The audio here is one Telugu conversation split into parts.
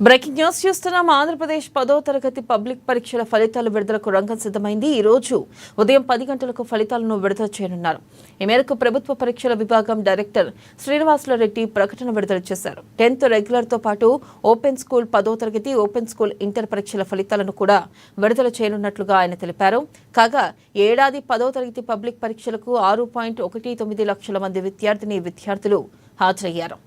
బ్రేకింగ్ న్యూస్ చూస్తున్నాం. ఆంధ్రప్రదేశ్ 10వ తరగతి పబ్లిక్ పరీక్షల ఫలితాలు విడుదలకు రంగం సిద్ధమైంది. ఈ రోజు ఉదయం 10 గంటలకు ఫలితాలను విడుదల చేయనున్నారు. ఈ మేరకు ప్రభుత్వ పరీక్షల విభాగం డైరెక్టర్ శ్రీనివాసులరెడ్డి ప్రకటన విడుదల చేశారు. 10th రెగ్యులర్ తో పాటు ఓపెన్ స్కూల్ 10వ తరగతి, ఓపెన్ స్కూల్ ఇంటర్ పరీక్షల ఫలితాలను కూడా విడుదల చేయనున్నట్లుగా ఆయన తెలిపారు. కాగా ఏడాది 10వ తరగతి పబ్లిక్ పరీక్షలకు 6.19 లక్షల మంది విద్యార్థులు హాజరయ్యారు.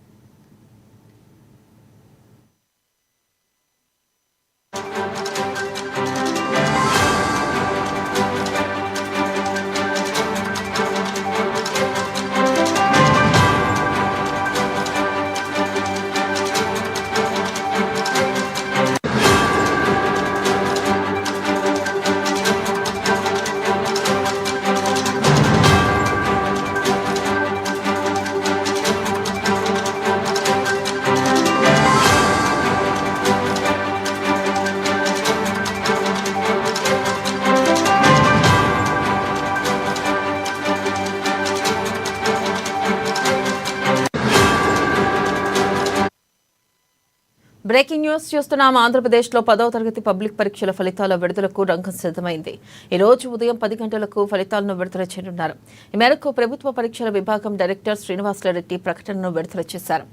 బ్రేకింగ్ న్యూస్ చూస్తున్నాం. ఆంధ్రప్రదేశ్లో 10వ తరగతి పబ్లిక్ పరీక్షల ఫలితాల విడుదలకు రంగం సిద్ధమైంది. ఈ రోజు ఉదయం 10 గంటలకు ఫలితాలను విడుదల చేయనున్నారు. ఈ మేరకు ప్రభుత్వ పరీక్షల విభాగం డైరెక్టర్ శ్రీనివాసులరెడ్డి ప్రకటనను విడుదల చేశారు.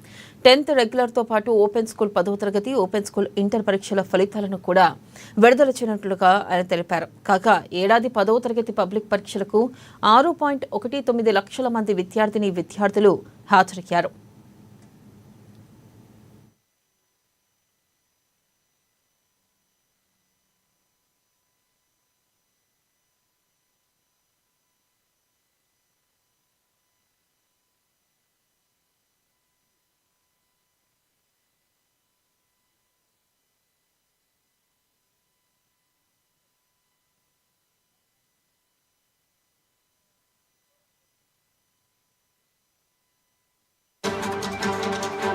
10th రెగ్యులర్ తో పాటు ఓపెన్ స్కూల్ 10వ తరగతి, ఓపెన్ స్కూల్ ఇంటర్ పరీక్షల ఫలితాలను కూడా విడుదల చేయనున్నట్లుగా ఆయన తెలిపారు. కాగా ఏడాది 10వ తరగతి పబ్లిక్ పరీక్షలకు 6.19 లక్షల మంది విద్యార్థులు హాజరయ్యారు.